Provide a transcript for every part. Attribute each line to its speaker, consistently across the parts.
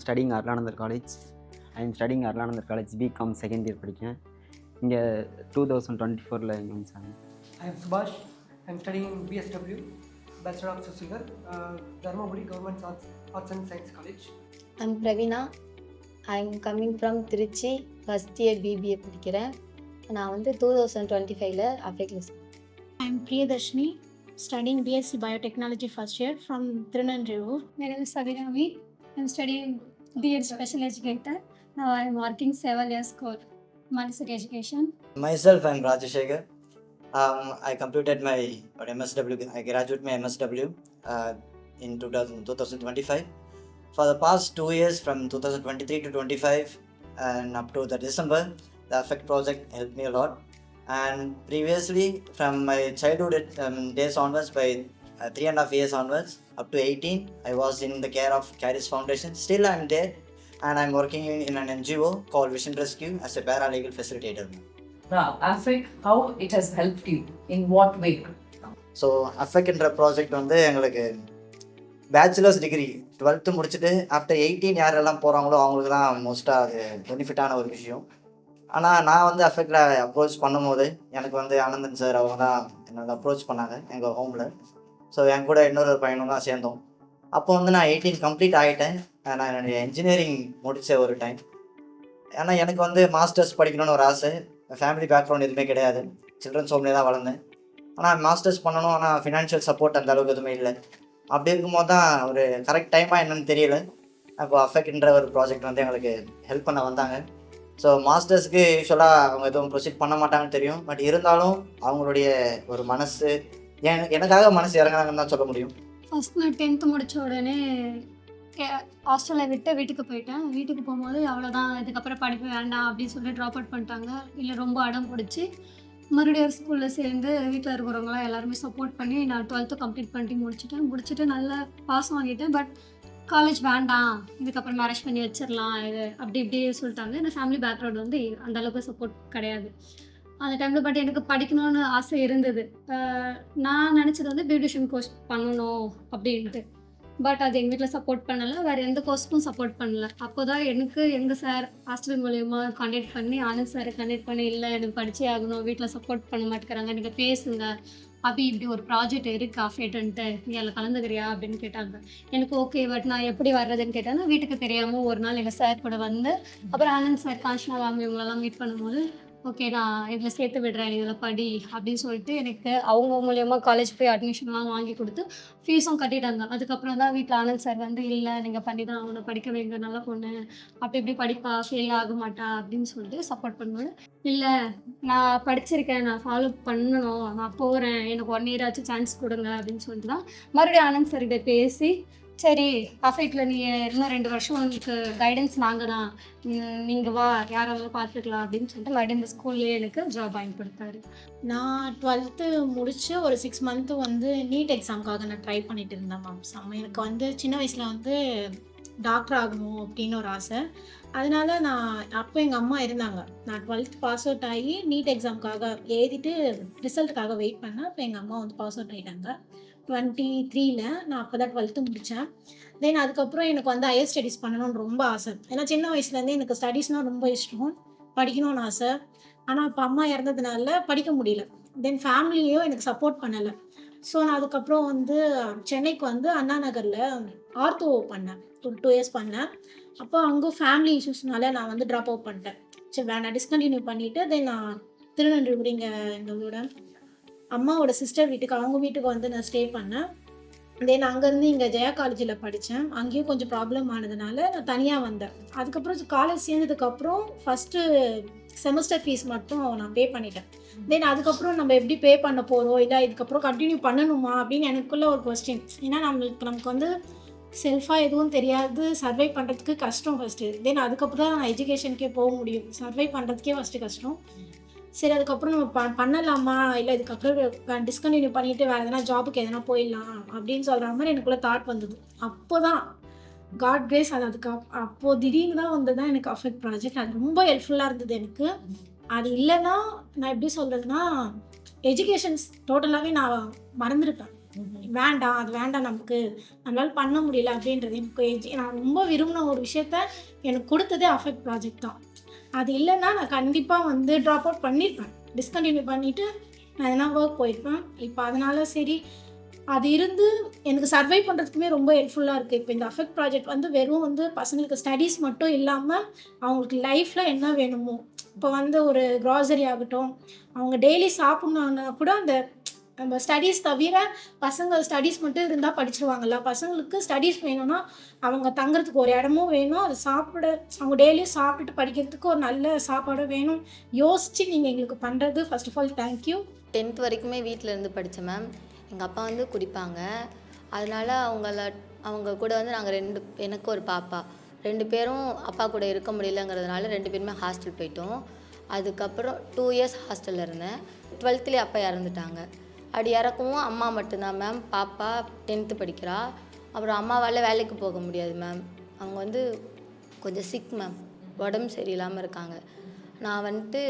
Speaker 1: Studying Arulanandar college. I am studying Arulanandar college BCom second year படிக்கிறேன். இங்கே 2024 இங்கே வந்துச்சாங்க.
Speaker 2: I am Subhash. I am studying BSW, Bachelor of Social, Dharmaburi Government Arts and Science College.
Speaker 3: I am Pravina. I am coming from Trichy, first year BBA படிக்கிறேன். நான் வந்து 2025ல application.
Speaker 4: I am Priyadarshini, studying BSc Biotechnology first year from Tirunelveli.
Speaker 5: My name is Savirami. I am studying B.Ed Special Educator. Now I am working 7 years course, Montessori Education.
Speaker 6: Myself, I am Rajashekar. I completed my MSW. I graduated my MSW in 2025. For the past 2 years, from 2023 to 25 and up to the December, the AFFECT project helped me a lot. And previously, from my childhood days onwards, by 3.5 years onwards, up to 18, I was in the care of Caris Foundation. Still, I am there, and I am working in an NGO called Vision Rescue as a paralegal facilitator.
Speaker 7: Now, AFFECT, how it has helped you? In what way?
Speaker 6: So அஃபெக்ட்ன்ற project வந்து எங்களுக்கு bachelors degree 12th முடிச்சுட்டு after 18 யாரெல்லாம் போகிறாங்களோ அவங்களுக்கு தான் மோஸ்ட்டாக அது பெனிஃபிட்டான ஒரு விஷயம். ஆனால் நான் வந்து அஃபெக்டில் அப்ரோச் பண்ணும்போது எனக்கு வந்து ஆனந்தன் சார் அவங்க தான் என்னோட அப்ரோச் பண்ணாங்க எங்கள் ஹோமில். ஸோ என் கூட இன்னொரு பையனும் தான் சேர்ந்தோம். அப்போ வந்து நான் 18 கம்ப்ளீட் ஆகிட்டேன். நான் என்னுடைய இன்ஜினியரிங் முடித்த ஒரு டைம். ஏன்னா எனக்கு வந்து மாஸ்டர்ஸ் படிக்கணும்னு ஒரு ஆசை. ஃபேமிலி பேக்ரவுண்ட் எதுவுமே கிடையாது, சில்ட்ரன்ஸ் ஹோம்லேயே தான் வளர்ந்தேன். ஆனால் மாஸ்டர்ஸ் பண்ணணும், ஆனால் ஃபினான்ஷியல் சப்போர்ட் அந்த அளவுக்கு எதுவுமே இல்லை. அப்படி இருக்கும்போது தான் ஒரு கரெக்ட் டைமாக என்னென்னு தெரியல. அப்போ அஃபெக்ட்ன்ற ஒரு ப்ராஜெக்ட் வந்து எங்களுக்கு ஹெல்ப் பண்ண வந்தாங்க. ஸோ மாஸ்டர்ஸ்க்கு யூஸ்வலாக அவங்க எதுவும் ப்ரொசீட் பண்ண மாட்டாங்கன்னு தெரியும். பட் இருந்தாலும் அவங்களுடைய ஒரு மனசு எனக்காக மனசு இறங்குறாங்கன்னு தான் சொல்ல முடியும்.
Speaker 5: ஃபஸ்ட் நான் 10th முடித்த உடனே ஹாஸ்டலில் விட்டு வீட்டுக்கு போயிட்டேன். வீட்டுக்கு போகும்போது அவ்வளோதான், இதுக்கப்புறம் படிப்பு வேண்டாம் அப்படின்னு சொல்லி ட்ராப் அவுட் பண்ணிட்டாங்க. இல்லை ரொம்ப அடம் பிடிச்சி மறுபடியும் ஸ்கூலில் சேர்ந்து வீட்டில் இருக்கிறவங்களாம் எல்லாருமே சப்போர்ட் பண்ணி நான் 12th கம்ப்ளீட் பண்ணிட்டு முடிச்சுட்டு நல்லா பாஸ் வாங்கிட்டேன். பட் காலேஜ் வேண்டாம், இதுக்கப்புறம் மேரேஜ் பண்ணி வச்சிடலாம் இது அப்படி இப்படி சொல்லிட்டாங்க. இந்த ஃபேமிலி பேக்ரவுண்ட் வந்து அந்தளவுக்கு சப்போர்ட் கிடையாது அந்த டைமில். பட் எனக்கு படிக்கணும்னு ஆசை இருந்தது. நான் நினச்சது வந்து பியூட்டிஷியன் கோர்ஸ் பண்ணணும் அப்படின்ட்டு. பட் அது எங்கள் வீட்டில் சப்போர்ட் பண்ணலை, வேறு எந்த கோர்ஸுக்கும் சப்போர்ட் பண்ணலை. அப்போ தான் எனக்கு எங்கள் சார் ஹாஸ்டல் மூலயமா கான்டாக்ட் பண்ணி ஆனந்த் சாரை கான்டாக்ட் பண்ணி, இல்லை எனக்கு படிச்சே ஆகணும், வீட்டில் சப்போர்ட் பண்ண மாட்டேங்கிறாங்க, நீங்கள் பேசுங்க, அப்படி இப்படி ஒரு ப்ராஜெக்ட் இருக்குது அஃபேட்டுன்ட்டு, நீ அதில் கலந்துக்கிறியா அப்படின்னு கேட்டாங்க. எனக்கு ஓகே, பட் நான் எப்படி வர்றதுன்னு கேட்டேன்னா வீட்டுக்கு தெரியாமல் ஒரு நாள் எங்கள் சார் கூட வந்து அப்புறம் ஆனந்த் சார் காஞ்சனா வாங்க இவங்களெல்லாம் மீட் பண்ணும்போது ஓகே நான் இதில் சேர்த்து விடுறேன், இதில் படி அப்படின்னு சொல்லிட்டு எனக்கு அவங்க மூலியமாக காலேஜ் போய் அட்மிஷன்லாம் வாங்கி கொடுத்து ஃபீஸும் கட்டிட்டாங்க. அதுக்கப்புறம் தான் வீட்டில் ஆனந்த் சார் வந்து இல்லை நீங்கள் பண்ணி தான் அவனை படிக்க வைங்க, நல்ல பொண்ணு, அப்படி இப்படி படிப்பா, ஃபெயில் ஆக மாட்டா அப்படின்னு சொல்லிட்டு சப்போர்ட் பண்ணுவேன். இல்லை நான் படிச்சிருக்கேன், நான் ஃபாலோ பண்ணணும், நான் போகிறேன், எனக்கு 1 year ஆச்சு சான்ஸ் கொடுங்க அப்படின்னு சொல்லிட்டு தான் மறுபடியும் ஆனந்த் சார்கிட்ட பேசி சரி அஃபெக்டில் நீ இன்னும் 2 வருஷம் உங்களுக்கு கைடன்ஸ் நாங்கள் தான், நீங்கள் வா யாராவது பார்த்துக்கலாம் அப்படின்னு சொல்லிட்டு மறுபடியும் இந்த ஸ்கூல்லேயே எனக்கு ஜாப் வாங்கி கொடுத்தாரு.
Speaker 4: நான் 12th முடிச்சு ஒரு 6 month வந்து நீட் எக்ஸாமுக்காக நான் ட்ரை பண்ணிட்டு இருந்தேன் மேம். எனக்கு வந்து சின்ன வயசில் வந்து டாக்டர் ஆகணும் அப்படின்னு ஒரு ஆசை. அதனால நான் அப்போ எங்கள் அம்மா இருந்தாங்க. நான் 12th பாஸ் அவுட் ஆகி நீட் எக்ஸாமுக்காக எழுதிட்டு ரிசல்ட்டுக்காக வெயிட் பண்ணேன். அப்போ எங்கள் அம்மா வந்து பாஸ் அவுட் ஆகிட்டாங்க 23ல். நான் அப்போ தான் 12th முடித்தேன். தென் அதுக்கப்புறம் எனக்கு வந்து ஹையர் ஸ்டடீஸ் பண்ணணும்னு ரொம்ப ஆசை. ஏன்னா சின்ன வயசுலேருந்தே எனக்கு ஸ்டடீஸ்னால் ரொம்ப இஷ்டம், படிக்கணும்னு ஆசை. ஆனால் இப்போ அம்மா இறந்ததுனால படிக்க முடியல. தென் ஃபேமிலியும் எனக்கு சப்போர்ட் பண்ணலை. ஸோ நான் அதுக்கப்புறம் வந்து சென்னைக்கு வந்து அண்ணா நகரில் ஆர்த்தோ பண்ணேன், ஒரு 2 years பண்ணேன். அப்போ அங்கே ஃபேமிலி இஷ்யூஸ்னால நான் வந்து ட்ராப் அவுட் பண்ணிட்டேன். சரி வேண்டாம் டிஸ்கண்டினியூ பண்ணிவிட்டு தென் நான் திருநெல்வேலி எங்களோட அம்மாவோட சிஸ்டர் வீட்டுக்கு அவங்க வீட்டுக்கு வந்து நான் ஸ்டே பண்ணேன். தென் அங்கேருந்து இங்கே ஜெயா காலேஜில் படித்தேன். அங்கேயும் கொஞ்சம் ப்ராப்ளம் ஆனதுனால நான் தனியாக வந்தேன். அதுக்கப்புறம் காலேஜ் சேர்ந்ததுக்கப்புறம் ஃபஸ்ட்டு செமஸ்டர் ஃபீஸ் மட்டும் நான் பே பண்ணிட்டேன். தென் அதுக்கப்புறம் நம்ம எப்படி பே பண்ண போகிறோம், இல்லை இதுக்கப்புறம் கண்டினியூ பண்ணணுமா அப்படின்னு எனக்குள்ளே ஒரு கொஸ்டின். ஏன்னா நமக்கு வந்து செல்ஃபாக எதுவும் தெரியாது, சர்வை பண்ணுறதுக்கு கஷ்டம் ஃபஸ்ட்டு. தென் அதுக்கப்புறம் தான் நான் எஜுகேஷனுக்கே போக முடியும். சர்வை பண்ணுறதுக்கே ஃபஸ்ட்டு கஷ்டம். சரி அதுக்கப்புறம் நம்ம பண்ணலாமா, இல்லை இதுக்கப்புறம் டிஸ்கண்டினியூ பண்ணிவிட்டு வேறு எதனா ஜாபுக்கு எதனா போயிடலாம் அப்படின்னு சொல்கிற மாதிரி எனக்குள்ளே தாட் வந்தது. அப்போ தான் காட் கிரேஸ் அது அப்போது திடீர்னு தான் வந்து தான் எனக்கு அஃபெக்ட் ப்ராஜெக்ட். அது ரொம்ப ஹெல்ப்ஃபுல்லாக இருந்தது எனக்கு. அது இல்லைன்னா நான் எப்படி சொல்கிறதுனா எஜுகேஷன்ஸ் டோட்டலாகவே நான் மறந்துருப்பேன். வேண்டாம் அது வேண்டாம் நமக்கு நம்மளால பண்ண முடியல அப்படின்றது எனக்கு நான் ரொம்ப விரும்பின ஒரு விஷயத்த எனக்கு கொடுத்ததே அஃபெக்ட் ப்ராஜெக்ட் தான். அது இல்லைன்னா நான் கண்டிப்பாக வந்து ட்ராப் அவுட் பண்ணியிருப்பேன், டிஸ்கண்டினியூ பண்ணிவிட்டு நான் எதனா ஒர்க் போயிருப்பேன். இப்போ அதனால சரி அது இருந்து எனக்கு சர்வை பண்ணுறதுக்குமே ரொம்ப ஹெல்ப்ஃபுல்லாக இருக்குது. இப்போ இந்த அஃபெக்ட் ப்ராஜெக்ட் வந்து வெறும் வந்து பசங்களுக்கு ஸ்டடீஸ் மட்டும் இல்லாமல் அவங்களுக்கு லைஃப்பில் என்ன வேணுமோ, இப்போ வந்து ஒரு க்ராசரி ஆகட்டும், அவங்க டெய்லி சாப்பிட்ணுன்னா கூட அந்த நம்ம ஸ்டடீஸ் தவிர பசங்க ஸ்டடீஸ் மட்டும் இருந்தால் படிச்சிருவாங்கல்ல, பசங்களுக்கு ஸ்டடீஸ் வேணும்னா அவங்க தங்குறதுக்கு ஒரு இடமும் வேணும், அது சாப்பிட அவங்க டெய்லியும் சாப்பிட்டுட்டு படிக்கிறதுக்கு ஒரு நல்ல சாப்பாடும் வேணும். யோசித்து நீங்கள் எங்களுக்கு பண்ணுறது first of all thank you.
Speaker 3: 10th வரைக்குமே வீட்டில் இருந்து படித்தேன் மேம். எங்கள் அப்பா வந்து குடிப்பாங்க. அதனால அவங்க கூட வந்து நாங்கள் எனக்கு ஒரு பாப்பா 2 பேரும் அப்பா கூட இருக்க முடியலங்கிறதுனால 2 பேருமே ஹாஸ்டல் போயிட்டோம். அதுக்கப்புறம் 2 இயர்ஸ் ஹாஸ்டலில் இருந்தேன். 12th அப்பா இறந்துட்டாங்க. அப்படி இறக்கவும் அம்மா மட்டும்தான் மேம். பாப்பா 10th படிக்கிறா. அப்புறம் அம்மாவால் வேலைக்கு போக முடியாது மேம். அவங்க வந்து கொஞ்சம் சிக் மேம், உடம்பு சரியில்லாமல் இருக்காங்க. நான் வந்துட்டு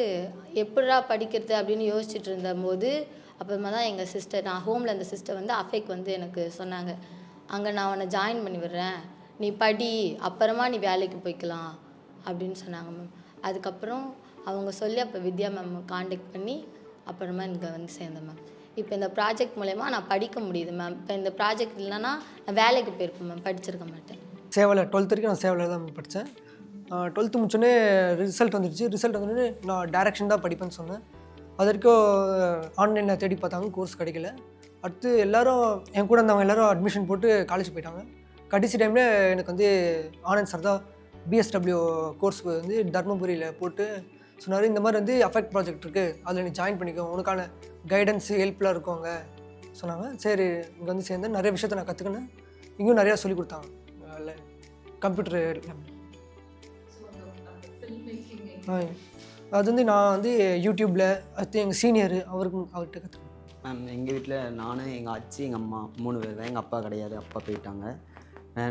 Speaker 3: எப்படிடா படிக்கிறது அப்படின்னு யோசிச்சுட்டு இருந்தபோது அப்புறமா தான் எங்கள் சிஸ்டர், நான் ஹோமில் இருந்த சிஸ்டர் வந்து அஃபெக்ட் வந்து எனக்கு சொன்னாங்க, அங்கே நான் உன்னை ஜாயின் பண்ணி விடுறேன், நீ படி, அப்புறமா நீ வேலைக்கு போய்க்கலாம் அப்படின்னு சொன்னாங்க மேம். அதுக்கப்புறம் அவங்க சொல்லி அப்போ வித்யா மேம் காண்டாக்ட் பண்ணி அப்புறமா இங்கே வந்து சேர்ந்தேன் மேம். இப்போ இந்த ப்ராஜெக்ட் மூலயமா நான் படிக்க முடியுது மேம். இப்போ இந்த ப்ராஜெக்ட் இல்லைன்னா நான் வேலைக்கு போயிருப்பேன் மேம், படிச்சிருக்க மாட்டேன்.
Speaker 2: சேவலை 12th வரைக்கும் நான் சேவலில் தான் படித்தேன். 12th முடிச்சோடனே ரிசல்ட் வந்துடுச்சு. ரிசல்ட் வந்தோடனே நான் டைரக்ஷன் தான் படிப்பேன்னு சொன்னேன். அது வரைக்கும் ஆன்லைனில் தேடி பார்த்தாங்க, கோர்ஸ் கிடைக்கல. அடுத்து எல்லோரும் என் கூட இருந்தவங்க எல்லோரும் அட்மிஷன் போட்டு காலேஜ் போயிட்டாங்க. கடைசி டைமில் எனக்கு வந்து ஆனந்த் சார் தான் பிஎஸ்டபிள்யூ கோர்ஸ் வந்து தர்மபுரியில் போட்டு சொன்னார், இந்த மாதிரி வந்து அஃபெக்ட் ப்ராஜெக்ட் இருக்குது, அதில் நீ ஜாயின் பண்ணிக்கோ, உனக்கான கைடன்ஸு ஹெல்ப்ஃபுல்லாக இருக்குங்க சொன்னாங்க. சரி, இங்கே வந்து சேர்ந்து நிறைய விஷயத்த நான் கற்றுக்கினேன். இங்கேயும் நிறையா சொல்லிக் கொடுத்தாங்க கம்ப்யூட்டர் லேப். அது வந்து நான் வந்து யூடியூப்பில் அடுத்து எங்கள் சீனியர் அவர்கிட்ட கற்றுக்கேன்
Speaker 1: மேம். எங்கள் வீட்டில் நான், எங்கள் ஆச்சி, எங்கள் அம்மா 3 பேர் தான். எங்கள் அப்பா கிடையாது, அப்பா போயிட்டாங்க.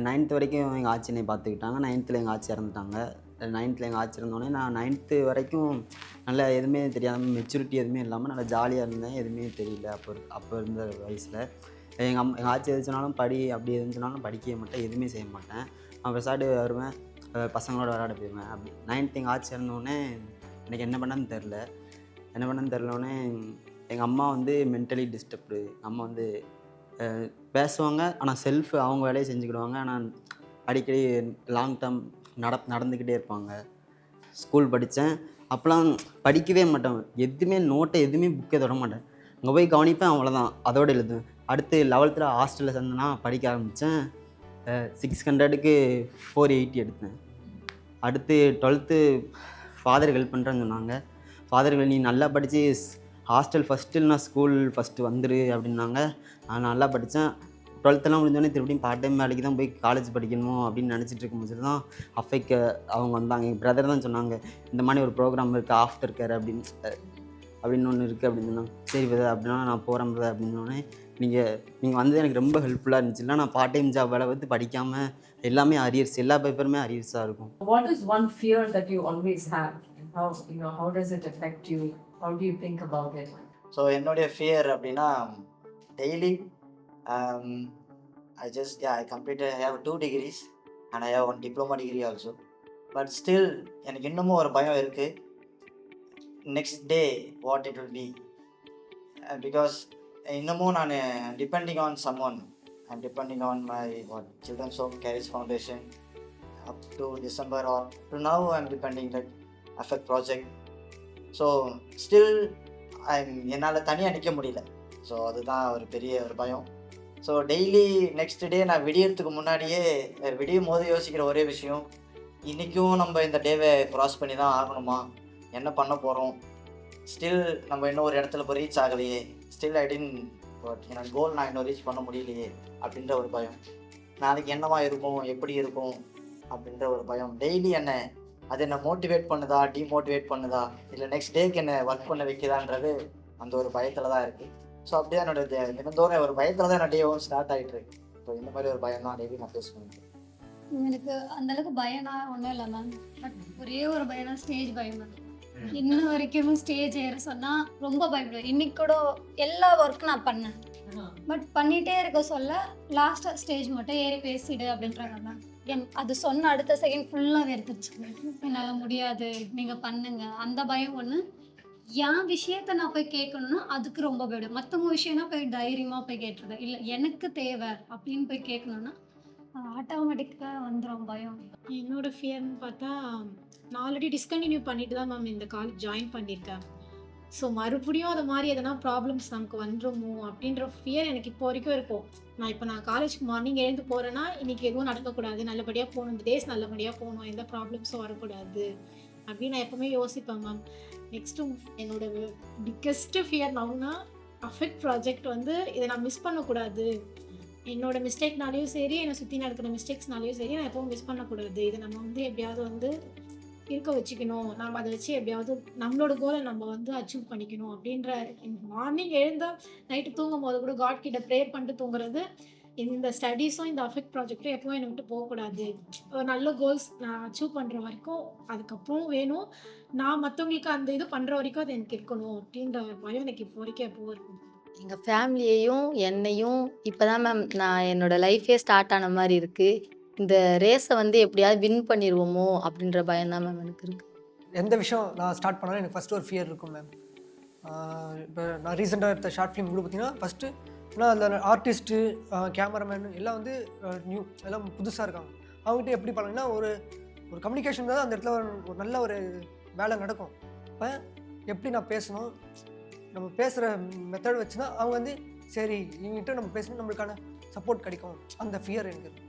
Speaker 1: 9th வரைக்கும் எங்கள் ஆச்சி என்னை பார்த்துக்கிட்டாங்க. 9th எங்கள் ஆச்சி இறந்துட்டாங்க. 9th எங்கள் ஆச்சி இருந்தோடனே நான் 9th வரைக்கும் நல்லா எதுவுமே தெரியாமல், மெச்சூரிட்டி எதுவுமே இல்லாமல் நல்லா ஜாலியாக இருந்தேன். எதுவுமே தெரியல அப்போ இருந்த வயசில். எங்கள் ஆச்சி எது சொன்னாலும் படி, அப்படி எது சொன்னாலும் படிக்கவே மாட்டேன், எதுவுமே செய்ய மாட்டேன். நான் விசாடு வருவேன், பசங்களோட விளையாட போயிடுவேன். அப்படி 9th எங்கள் ஆச்சி இருந்தோடனே எனக்கு என்ன பண்ணன்னு தெரிலோடனே எங்கள் அம்மா வந்து மென்டலி டிஸ்டர்ப்டு. அம்மா வந்து பேசுவாங்க, ஆனால் அவங்க வேலையை செஞ்சுக்கிடுவாங்க. ஆனால் அடிக்கடி லாங் டேர்ம் நடந்துக்கிட்டே இருப்பாங்க. ஸ்கூல் படித்தேன், அப்போலாம் படிக்கவே மாட்டேன், எதுவுமே நோட்டை எதுவுமே புக்கே தொட மாட்டேன். அங்கே போய் கவனிப்பேன், அவ்வளோதான், அதோடு எழுதுவேன். அடுத்து 11th ஹாஸ்டலில் சேர்ந்தேன்னா படிக்க ஆரம்பித்தேன். 600க்கு 480 எடுத்தேன். அடுத்து 12th ஃபாதர் ஹெல்ப் பண்ணுறேன்னு சொன்னாங்க. ஃபாதர்கள் நீ நல்லா படித்து ஹாஸ்டல் ஃபஸ்ட்டு இல்லைனா ஸ்கூல் ஃபஸ்ட்டு வந்துரு அப்படின்னாங்க. நான் நல்லா படித்தேன். 12th முடிஞ்சோடனே திருப்பியும் பார்ட் டைம் வேலைக்கு தான் போய் காலேஜ் படிக்கணும் அப்படின்னு நினச்சிட்டு இருக்கும்போது தான் அஃபெக்ட் அவங்க வந்தாங்க. எங்கள் பிரதர் தான் சொன்னாங்க, இந்த மாதிரி ஒரு ப்ரோக்ராம் இருக்குது, ஆஃப்டர் கேர் அப்படின்னு ஒன்று இருக்குது அப்படின்னு சொன்னாங்க. சரி பிரதர், அப்படின்னா நான் போகிறேன் பிரதர் அப்படின்னோடனே நீங்கள் வந்து எனக்கு ரொம்ப ஹெல்ப்ஃபுல்லாக இருந்துச்சு. இல்லை நான் பார்ட் டைம் ஜாப் வேலை வந்து படிக்காமல் எல்லாமே அரியர்ஸ், எல்லா பேப்பருமே அரியர்ஸாக இருக்கும்.
Speaker 7: What is one fear that you always have? How does it affect you? How do you think about it?
Speaker 6: So என்னுடைய ஃபியர் அப்படின்னா daily I completed, I have 2 degrees and I have 1 diploma degree also. But still எனக்கு இன்னமும் ஒரு பயம் இருக்குது, next day what it will be. Because இன்னமும் நான் depending on someone. I'm depending on my Children's Home Careers Foundation up to December, or to now I'm depending like affect project. So still என்னால் தனியாக நிற்க முடியல. So அதுதான் ஒரு பெரிய ஒரு பயம். ஸோ டெய்லி நெக்ஸ்ட் டே நான் விடியறதுக்கு முன்னாடியே விடியும் போது யோசிக்கிற ஒரே விஷயம், இன்றைக்கும் நம்ம இந்த டேவை க்ராஸ் பண்ணி தான் ஆகணுமா, என்ன பண்ண போகிறோம், ஸ்டில் நம்ம இன்னும் ஒரு இடத்துல போய் ரீச் ஆகலையே, ஸ்டில் என்னோட கோல் நான் இன்னும் ரீச் பண்ண முடியலையே அப்படின்ற ஒரு பயம். நாளைக்கு என்னவா இருக்கும், எப்படி இருக்கும் அப்படின்ற ஒரு பயம் டெய்லி அது என்னை மோட்டிவேட் பண்ணுதா, டிமோட்டிவேட் பண்ணுதா, இல்லை நெக்ஸ்ட் டேக்கு என்னை ஒர்க் பண்ண வைக்குதான்றது அந்த ஒரு பயத்தில் தான் இருக்குது. ஸோ அப்படியே என்னோட தினந்தோறும் ஒரு பயத்தில் தான் என்னோட டேவும் ஸ்டார்ட் ஆகிட்டு இருக்கு. ஸோ இந்த மாதிரி ஒரு பயம் தான் டெய்லி நான் ஃபேஸ் பண்ணிட்டேன்.
Speaker 5: எனக்கு அந்தளவுக்கு பயம்னா ஒன்றும் இல்லை மேம். பட் ஒரே ஒரு பயம்னா ஸ்டேஜ் பயம் மேம். இன்னும் வரைக்கும் ஸ்டேஜ் ஏற சொன்னால் ரொம்ப பயப்படுவேன். இன்னைக்கு கூட எல்லா ஒர்க்கும் நான் பண்ணேன், பட் பண்ணிகிட்டே இருக்க சொல்ல லாஸ்ட் ஸ்டேஜ் மட்டும் ஏறி பேசிடு அப்படின்றாங்க மேம். அது சொன்ன அடுத்த செகண்ட் ஃபுல்லாக வெறுத்துருச்சு. என்னால் முடியாது, நீங்கள் பண்ணுங்க, அந்த பயம் ஒன்று. என் விஷயத்த நான் போய் கேட்கணும்னா அதுக்கு ரொம்ப போயிடும். மற்றவங்க விஷயம்னா போய் தைரியமாக போய் கேட்டுருது. இல்லை எனக்கு தேவை அப்படின்னு போய் கேட்கணுன்னா ஆட்டோமேட்டிக்காக வந்துடும் பயம்.
Speaker 4: என்னோட ஃபியர்னு பார்த்தா, நான் ஆல்ரெடி டிஸ்கண்டினியூ பண்ணிட்டு தான் மேம் இந்த காலேஜ் ஜாயின் பண்ணியிருக்கேன். ஸோ மறுபடியும் அது மாதிரி எதனா ப்ராப்ளம்ஸ் நமக்கு வந்துருமோ அப்படின்ற ஃபியர் எனக்கு இப்போ வரைக்கும் இருக்கும். நான் காலேஜ்க்கு மார்னிங் எழுந்து போகிறேன்னா இன்றைக்கி எதுவும் நடக்கக்கூடாது, நல்லபடியாக போகணும், இந்த டேஸ் நல்லபடியாக போகணும், எந்த ப்ராப்ளம்ஸும் வரக்கூடாது அப்படின்னு நான் எப்போவுமே யோசிப்பேன் மேம். நெக்ஸ்ட்டு என்னோட பிக்கெஸ்ட்டு ஃபியர் நவுனா அஃபெக்ட் ப்ராஜெக்ட் வந்து இதை நான் மிஸ் பண்ணக்கூடாது. என்னோட மிஸ்டேக்னாலேயும் சரி, என்னை சுற்றி நடக்கிற மிஸ்டேக்ஸ்னாலேயும் சரி, நான் எப்பவும் மிஸ் பண்ணக்கூடாது. இதை நம்ம வந்து எப்படியாவது வந்து இருக்க வச்சுக்கணும், நம்ம அதை வச்சு எப்படியாவது நம்மளோட கோலை நம்ம வந்து அச்சீவ் பண்ணிக்கணும் அப்படின்ற மார்னிங் எழுந்தால் நைட்டு தூங்கும் போது கூட காட் கிட்ட ப்ரேயர் பண்ணிட்டு தூங்குறது. இந்த ஸ்டடீஸும் இந்த அஃபெக்ட் ப்ராஜெக்டும் எப்பவும் என்னை விட்டு போகக்கூடாது. ஒரு நல்ல கோல்ஸ் நான் அச்சீவ் பண்ணுற வரைக்கும் அதுக்கப்புறம் வேணும், நான் மற்றவங்களுக்கு அந்த இது பண்ணுற வரைக்கும் அது எனக்கு இருக்கணும் அப்படின்ற பயம் எனக்கு இப்போ வரைக்கும் எப்பவும் இருக்கும்.
Speaker 3: எங்கள் ஃபேமிலியையும் என்னையும் இப்போ தான் மேம் நான் என்னோடய லைஃபே ஸ்டார்ட் ஆன மாதிரி இருக்குது. இந்த ரேஸை வந்து எப்படியாவது வின் பண்ணிடுவோமோ அப்படின்ற பயம் தான் மேம் எனக்கு இருக்குது.
Speaker 2: எந்த விஷயம் நான் ஸ்டார்ட் பண்ணாலும் எனக்கு ஃபஸ்ட்டு ஒரு ஃபியர் இருக்கும் மேம். இப்போ நான் ரீசெண்டாக எடுத்த ஷார்ட் ஃபிலிம் கூட பார்த்தீங்கன்னா ஃபஸ்ட்டு ஆனால் அதில் ஆர்டிஸ்ட்டு, கேமராமேன் எல்லாம் வந்து நியூ, எல்லாம் புதுசாக இருக்காங்க. அவங்ககிட்ட எப்படி பண்ணீங்கன்னா ஒரு ஒரு கம்யூனிகேஷன் தான் அந்த இடத்துல ஒரு நல்ல ஒரு வேலை நடக்கும். இப்போ எப்படி நான் பேசணும், நம்ம பேசுகிற மெத்தட் வச்சு தான் அவங்க வந்து சரி இவங்ககிட்ட நம்ம பேசணும், நம்மளுக்கான சப்போர்ட் கிடைக்கும். அந்த ஃபியர் எனக்கு இருக்குது.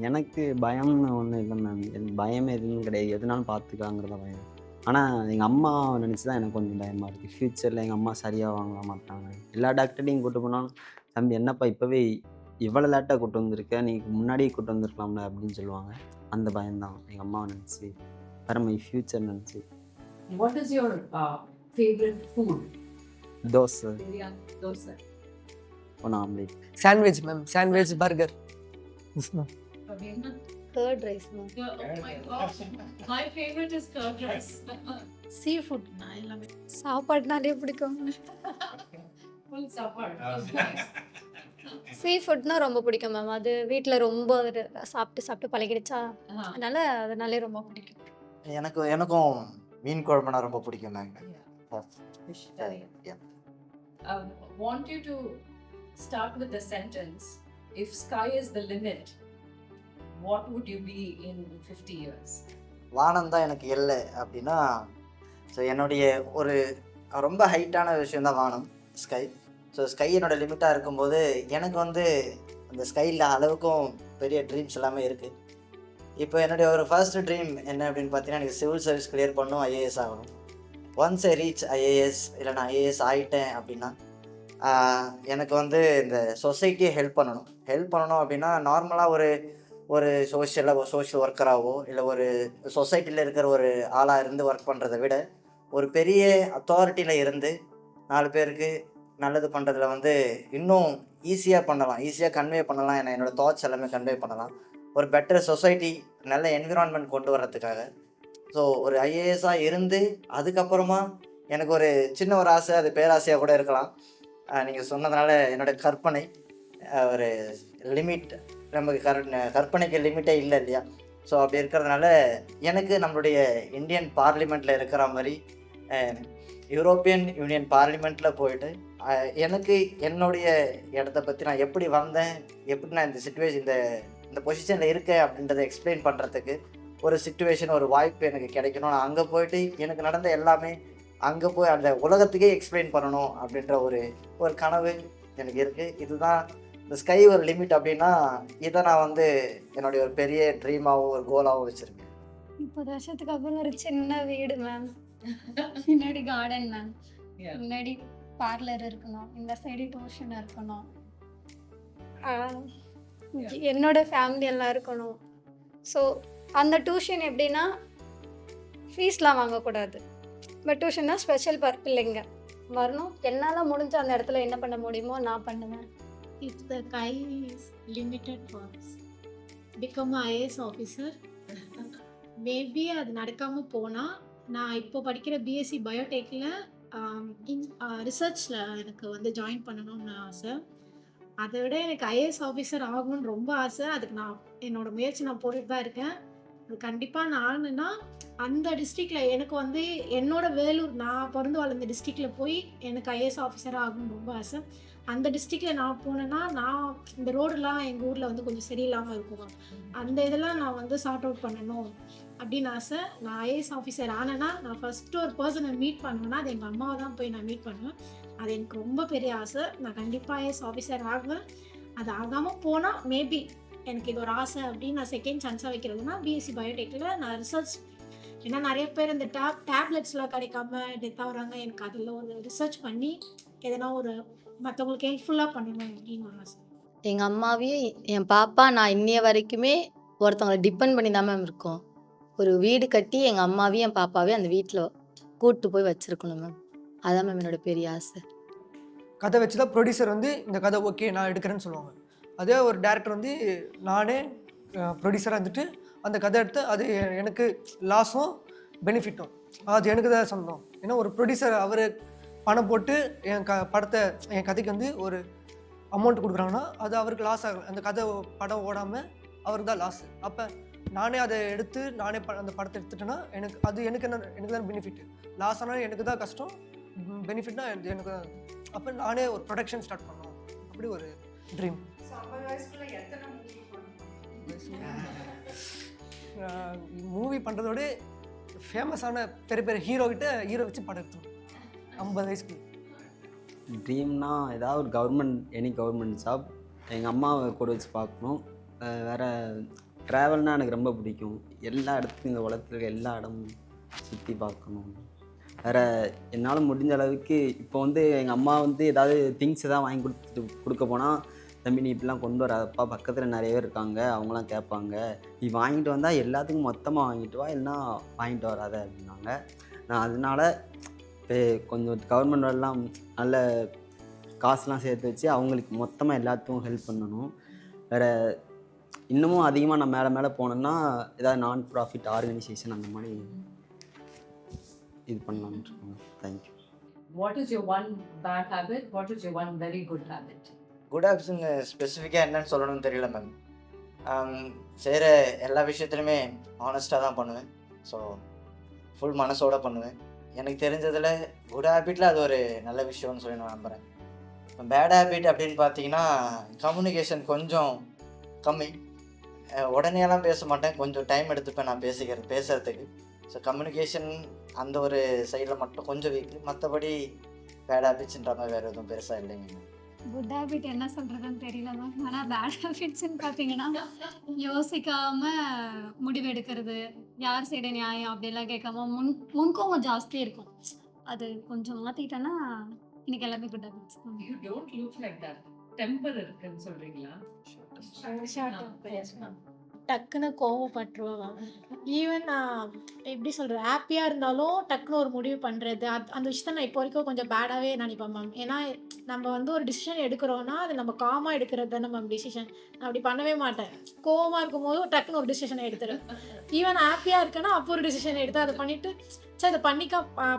Speaker 1: எனக்கு பயம்னு ஒன்றும் இல்லை மேம். எனக்கு பயம் எதுவும் கிடையாது, எதுனாலும் பார்த்துக்கலாங்கிறத பயம். ஆனால் எங்கள் அம்மா நினச்சி தான் எனக்கு கொஞ்சம் பயமாக இருக்குது. ஃப்யூச்சரில் எங்கள் அம்மா சரியாக வாங்க மாட்டாங்க. எல்லா டாக்டர்டையும் கூட்டு போனாலும் தம்பி என்னப்பா இப்போவே இவ்வளோ லேட்டாக கூட்டு வந்திருக்க, நீ முன்னாடியே கூட்டு வந்திருக்கலாம்ல அப்படின்னு சொல்லுவாங்க. அந்த பயம்தான் எங்கள் அம்மாவை நினச்சி, வேறு மை ஃப்யூச்சர் நினச்சி.
Speaker 7: What is your favorite food?
Speaker 1: Dosa,
Speaker 7: Biryani, dosa.
Speaker 1: ஒன்று omelette.
Speaker 2: Sandwich ma'am, sandwich, burger.
Speaker 7: Praveen?
Speaker 3: Curd rice ma'am.
Speaker 7: Oh my gosh. My favorite is curd rice.
Speaker 4: Seafood நான் எல்லாமே
Speaker 5: சாப்பாடுனாலே பிடிக்கும்.
Speaker 7: Full support.
Speaker 5: சீ ஃபுட்னா ரொம்ப பிடிக்கும் மேம். அது வீட்டில் ரொம்ப சாப்பிட்டு பழகிடுச்சா, அதனால அதனாலே ரொம்ப பிடிக்கும்.
Speaker 6: எனக்கும் மீன் குழம்புனா ரொம்ப பிடிக்கும் ma'am.
Speaker 7: Fish curry. Want you to start with the sentence, if sky is the limit, what would you be in 50 years?
Speaker 6: வானம் தான் எனக்கு எல்லை அப்படின்னா, ஸோ என்னுடைய ஒரு ரொம்ப ஹைட்டான விஷயம் தான் வானம், ஸ்கை. ஸோ ஸ்கை என்னோடய லிமிட்டாக இருக்கும்போது எனக்கு வந்து அந்த ஸ்கையில் அளவுக்கும் பெரிய ட்ரீம்ஸ் எல்லாமே இருக்குது. இப்போ என்னுடைய ஒரு ஃபர்ஸ்ட் ட்ரீம் என்ன அப்படின்னு பார்த்தீங்கன்னா, எனக்கு சிவில் சர்வீஸ் கிளியர் பண்ணணும், ஐஏஎஸ் ஆகணும். ஒன்ஸ் ஐ ரீச் ஐஏஎஸ், இல்லை நான் ஐஏஎஸ் ஆகிட்டேன் அப்படின்னா எனக்கு வந்து இந்த சொசைட்டியை ஹெல்ப் பண்ணணும் அப்படின்னா நார்மலாக ஒரு சோஷியல் ஒர்க்கராகவோ இல்லை ஒரு சொசைட்டியில் இருக்கிற ஒரு ஆளாக இருந்து ஒர்க் பண்ணுறதை விட ஒரு பெரிய அத்தாரிட்டியில் இருந்து 4 பேருக்கு நல்லது பண்ணுறதுல வந்து இன்னும் ஈஸியாக பண்ணலாம், ஈஸியாக கன்வே பண்ணலாம். என்னோடய தாட்ஸ் எல்லாமே கன்வே பண்ணலாம். ஒரு பெட்டர் சொசைட்டி, நல்ல என்விரான்மெண்ட் கொண்டு வர்றதுக்காக. ஸோ ஒரு ஐஏஎஸ்ஸாக இருந்து அதுக்கப்புறமா எனக்கு ஒரு சின்ன ஒரு ஆசை, அது பேராசையாக கூட இருக்கலாம். நீங்கள் சொன்னதுனால என்னோடய கற்பனை ஒரு லிமிட், நமக்கு கற்பனைக்கு லிமிட்டே இல்லை இல்லையா? ஸோ அப்படி இருக்கிறதுனால எனக்கு நம்மளுடைய இந்தியன் பார்லிமெண்ட்டில் இருக்கிற மாதிரி யூரோப்பியன் யூனியன் பார்லிமெண்ட்டில் போயிட்டு எனக்கு என்னுடைய இடத்த பற்றி நான் எப்படி வந்தேன், எப்படி நான் இந்த சிச்சுவேஷன் இந்த பொசிஷனில் இருக்கேன் அப்படின்றத எக்ஸ்பிளைன் பண்ணுறதுக்கு ஒரு சிச்சுவேஷன், ஒரு வாய்ப்பு எனக்கு கிடைக்கணும். நான் அங்கே போயிட்டு எனக்கு நடந்த எல்லாமே அங்கே போய் அந்த உலகத்துக்கே எக்ஸ்பிளைன் பண்ணணும் அப்படின்ற ஒரு கனவு எனக்கு இருக்குது. இதுதான் இந்த ஸ்கை ஒரு லிமிட் அப்படின்னா இதை நான் வந்து என்னுடைய ஒரு பெரிய ட்ரீமாகவும் ஒரு கோலாகவும் வச்சுருக்கேன்.
Speaker 5: 30 வருஷத்துக்கு அப்புறம் ஒரு சின்ன வீடு மேம், பின்னாடி கார்டன் மேம், முன்னாடி பார்லர் இருக்கணும், இந்த சைடு டியூஷன் இருக்கணும், என்னோட ஃபேமிலி எல்லாம் இருக்கணும். ஸோ அந்த டியூஷன் எப்படின்னா ஃபீஸ்லாம் வாங்கக்கூடாது, பட் டியூஷன்னா ஸ்பெஷல் பிள்ளைங்க வரணும். என்னால் முடிஞ்ச அந்த இடத்துல என்ன பண்ண முடியுமோ நான் பண்ணுவேன்.
Speaker 4: If the sky is limited for us, become an IAS officer. Maybe அது நடக்காமல் போனால் நான் இப்போ படிக்கிற பிஎஸ்சி பயோடெக்கில் ரிசர்ச்சில் எனக்கு வந்து ஜாயின் பண்ணணும்னு ஆசை. அதை விட எனக்கு ஐஏஎஸ் ஆஃபீஸர் ஆகணும்னு ரொம்ப ஆசை. அதுக்கு நான் என்னோட முயற்சி நான் போட்டுட்டு தான் இருக்கேன். அது கண்டிப்பாக நான் ஆனேன்னா அந்த டிஸ்ட்ரிக்டில் எனக்கு வந்து என்னோட வேலூர் நான் பிறந்து வளர்ந்த டிஸ்ட்ரிக்டில் போய் எனக்கு ஐஏஎஸ் ஆஃபீஸராக ஆகணும்னு ரொம்ப ஆசை. அந்த டிஸ்ட்ரிக்டில் நான் போனேன்னா நான் இந்த ரோடெல்லாம் எங்கள் ஊரில் வந்து கொஞ்சம் சரியில்லாமல் இருக்கும். அந்த இதெல்லாம் நான் வந்து சார்ட் அவுட் பண்ணணும் அப்படின்னு ஆசை. நான் ஐஏஎஸ் ஆஃபீஸர் ஆனேன்னா நான் ஃபஸ்ட்டு ஒரு பர்சனை மீட் பண்ணுவேன்னா அது எங்கள் அம்மாவை தான் போய் நான் மீட் பண்ணுவேன். அது எனக்கு ரொம்ப பெரிய ஆசை. நான் கண்டிப்பாக ஐஏஎஸ் ஆஃபீஸர் ஆகுவேன். அது ஆகாமல் போனால் மேபி எனக்கு இது ஒரு ஆசை அப்படின்னு நான் செகண்ட் சான்ஸாக வைக்கிறதுனா பிஎஸ்சி பயோடெக்கில் நான் ரிசர்ச். ஏன்னா நிறைய பேர் இந்த டேப்லெட்ஸ்லாம் கிடைக்காம டெத் ஆகுறாங்க. எனக்கு அதில் ஒரு ரிசர்ச் பண்ணி எதனா ஒரு மற்றவங்களுக்கு ஹெல்ப்ஃபுல்லாக பண்ணணும் அப்படின்னு ஒரு ஆசை.
Speaker 3: எங்கள் அம்மாவையும் என் பாப்பா நான் இன்னைய வரைக்குமே ஒருத்தவங்களை டிபெண்ட் பண்ணி தான் மேம் இருக்கோம். ஒரு வீடு கட்டி எங்கள் அம்மாவையும் என் பாப்பாவையும் அந்த வீட்டில் கூப்பிட்டு போய் வச்சுருக்கணும் மேம். அதான் மேம் என்னோட பெரிய ஆசை.
Speaker 2: கதை வச்சு தான் ப்ரொடியூசர் வந்து இந்த கதை ஓகே நான் எடுக்கிறேன்னு சொல்லுவாங்க. அதே ஒரு டேரக்டர் வந்து நானே ப்ரொடியூசராக இருந்துட்டு அந்த கதை எடுத்து அது எனக்கு லாஸும் பெனிஃபிட்டும் அது எனக்கு தான் சொந்தம். ஏன்னா ஒரு ப்ரொடியூசர் அவர் பணம் போட்டு என் படத்தை என் கதைக்கு வந்து ஒரு அமௌண்ட் கொடுக்குறாங்கன்னா அது அவருக்கு லாஸ் ஆகும். அந்த கதை படம் ஓடாமல் அவருக்கு தான் லாஸு. அப்போ நானே அதை எடுத்து நானே அந்த படத்தை எடுத்துட்டேன்னா எனக்கு தான் பெனிஃபிட். லாஸ் ஆனாலும் எனக்கு தான் கஷ்டம், பெனிஃபிட்னா எனக்கு தான். அப்போ நானே ஒரு ப்ரொடக்ஷன் ஸ்டார்ட் பண்ணோம். அப்படி ஒரு ட்ரீம். மூவி பண்ணுறதோட ஃபேமஸான பெரிய பெரிய ஹீரோ வச்சு படம் எடுத்தோம் 50 வயசுக்கு.
Speaker 1: ட்ரீம்னா ஏதாவது ஒரு கவர்மெண்ட் ஜாப், எங்கள் அம்மாவை கூட வச்சு பார்க்கணும். வேறு ட்ராவல்னால் எனக்கு ரொம்ப பிடிக்கும். எல்லா இடத்துக்கும் இந்த உலகத்தில் இருக்க எல்லா இடமும் சுற்றி பார்க்கணும். வேறு என்னால் முடிஞ்ச அளவுக்கு இப்போ வந்து எங்கள் அம்மா வந்து ஏதாவது திங்ஸ் எதாவது வாங்கி கொடுக்க போனால், தம்பி நீ இப்படிலாம் கொண்டு வராதப்பா, பக்கத்தில் நிறைய பேர் இருக்காங்க அவங்களாம் கேட்பாங்க, நீ வாங்கிட்டு வந்தால் எல்லாத்துக்கும் மொத்தமாக வாங்கிட்டு வா, இல்லைன்னா வாங்கிட்டு வராத அப்படின்னாங்க. நான் அதனால கொஞ்சம் கவர்மெண்ட் எல்லாம் நல்ல காசுலாம் சேர்த்து வச்சு அவங்களுக்கு மொத்தமாக எல்லாத்துக்கும் ஹெல்ப் பண்ணணும். வேறு இன்னமும் அதிகமாக நான் மேலே போனேன்னா ஏதாவது நான் ப்ராஃபிட் ஆர்கனைசேஷன் அந்த மாதிரி இது பண்ணலாம்னு இருக்கோங்க. Thank you.
Speaker 7: What is your one bad habit? What is your one very good habit?
Speaker 6: Good ஹேபிட்ஸுங்க ஸ்பெசிஃபிக்காக என்னன்னு சொல்லணும்னு தெரியல மேம். செய்கிற எல்லா விஷயத்துலையுமே ஆனஸ்ட்டாக தான் பண்ணுவேன். ஸோ ஃபுல் மனசோடு பண்ணுவேன். எனக்கு தெரிஞ்சதில் குட் ஹேபிட்டில் அது ஒரு நல்ல விஷயம்னு சொல்லி நான் நம்புகிறேன். பேட் ஹேபிட் அப்படின்னு பார்த்தீங்கன்னா கம்யூனிகேஷன் கொஞ்சம் கம்மி. உடனேலாம் பேச மாட்டேன், கொஞ்சம் டைம் எடுத்துப்பேன் நான் பேசுகிறதுக்கு. ஸோ கம்யூனிகேஷன் அந்த ஒரு சைடில் மட்டும் கொஞ்சம் வீக்கு. மற்றபடி பேட் ஹேபிட்ஸ்ன்ற மாதிரி வேறு எதுவும் பெருசாக இல்லைங்க.
Speaker 5: குட் ஹேபிட் என்ன சொல்கிறதுன்னு தெரியல மேம். ஆனால் பேட் ஹேபிட்ஸ்ன்னு பார்த்தீங்கன்னா யோசிக்காமல் முடிவு எடுக்கிறது, யார் சைடு நியாயம் அப்படிலாம் கேட்காம முன்கோவம் ஜாஸ்தி இருக்கும். அது கொஞ்சம் மாற்றிட்டேன்னா எனக்கு எல்லாமே குட் ஹேபிட்ஸ் தான்.
Speaker 7: You don't look like that. Temper இருக்குன்னு சொல்றீங்களா?
Speaker 4: டக்குன்னு கோவப்பட்டுருவேன். ஈவன் நான் எப்படி சொல்கிறேன், ஹாப்பியாக இருந்தாலும் டக்குன்னு ஒரு முடிவு பண்ணுறது, அந்த விஷயத்த நான் இப்போ வரைக்கும் கொஞ்சம் பேடாகவே நினைப்பேன் மேம். ஏன்னா நம்ம வந்து ஒரு டிசிஷன் எடுக்கிறோன்னா அது நம்ம காமாக எடுக்கிறது தானே மேம் டிசிஷன். நான் அப்படி பண்ணவே மாட்டேன். கோவமாக இருக்கும்போது டக்குன்னு ஒரு டிசிஷனை எடுத்துருவேன். ஈவன் ஹாப்பியாக இருக்கேன்னா அப்போ ஒரு டிசிஷன் எடுத்து அதை பண்ணிவிட்டு சரி அதை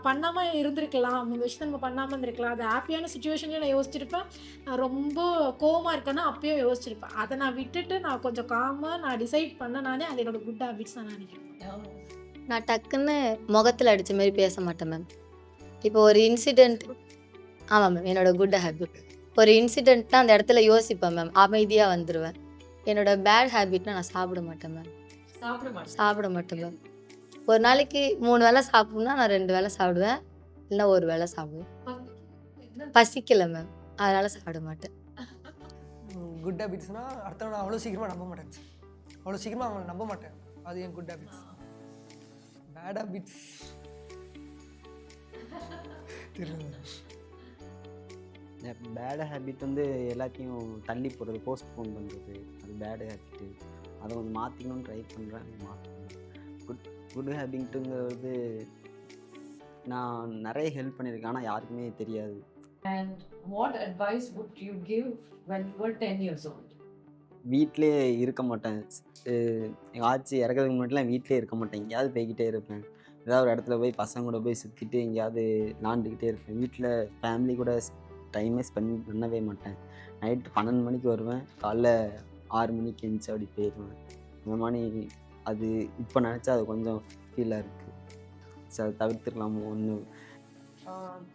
Speaker 4: பண்ணாமல் இருந்திருக்கலாம், இந்த விஷயத்தை நம்ம பண்ணாமல் இருந்திருக்கலாம். அது ஹாப்பியான சுச்சுவேஷன்லேயும் நான் யோசிச்சிருப்பேன். நான் ரொம்ப கோவமாக இருக்கேன்னா அப்பயும் யோசிச்சிருப்பேன். அதை நான் விட்டுட்டு நான் கொஞ்சம் காமாக நான் டிசைட் பண்ணனாலே அது என்னோட குட் ஹேபிட்ஸ் தான் நினைக்கிறேன்.
Speaker 3: நான் டக்குன்னு முகத்தில் அடித்த மாதிரி பேச மாட்டேன் மேம். இப்போ ஒரு இன்சிடெண்ட், ஆமாம் மேம், என்னோட குட் ஹேபிட். ஒரு இன்சிடெண்ட்னா அந்த இடத்துல யோசிப்பேன் மேம், அமைதியாக வந்துடுவேன். என்னோட பேட் ஹேபிட்னா நான் சாப்பிட மாட்டேன் மேம். சாப்பிட மாட்டேன் மேம். ஒரு நாளைக்கு 3 வேளை சாப்பிட்ணுன்னா நான் 2 வேளை சாப்பிடுவேன், இல்லைன்னா 1 வேளை சாப்பிடுவேன். பசிக்கலை மேம், அதனால் சாப்பிட மாட்டேன்.
Speaker 2: குட் ஹேபிட்ஸ்னால் அடுத்த நான் அவ்வளோ சீக்கிரமாக நம்ப மாட்டேன். அவ்வளோ சீக்கிரமாக அவங்க நம்ப மாட்டேன். அது என் குட் ஹேபிட்ஸ். பேட் ஹேபிட்ஸ் தெரியல.
Speaker 1: பேட் ஹேபிட் வந்து எல்லாத்தையும் தள்ளி போடுறது, போஸ்ட்போன் பண்ணுறது, அது பேட் ஹேபிட்டு. அதை கொஞ்சம் மாற்றிக்கணும்னு ட்ரை பண்ணுறேன், மாற்றணும். குட் ஹேபிட்டுங்கிறது நான் நிறைய ஹெல்ப் பண்ணியிருக்கேன், ஆனால் யாருக்குமே தெரியாது.
Speaker 7: And what advice would you give when you were 10 years old?
Speaker 1: வீட்டிலே இருக்க மாட்டேன். எங்கள் ஆச்சி இறக்கிறதுக்கு முன்னாடிலாம் வீட்டிலே இருக்க மாட்டேன், எங்கேயாவது போய்கிட்டே இருப்பேன். ஏதாவது ஒரு இடத்துல போய் பசங்க கூட போய் சுற்றிட்டு எங்கேயாவது விளாண்டுக்கிட்டே இருப்பேன். வீட்டில் ஃபேமிலி கூட டைமே ஸ்பெண்ட் பண்ணவே மாட்டேன். நைட்டு 12 மணிக்கு வருவேன், காலைல 6 மணிக்கு எழுந்துச்சி அப்படி போயிடுவேன். இந்த மாதிரி அது இப்போ நினச்சா அது கொஞ்சம் ஃபீலாக இருக்குது. சரி, அதை தவிர்த்துக்கலாமோ ஒன்று.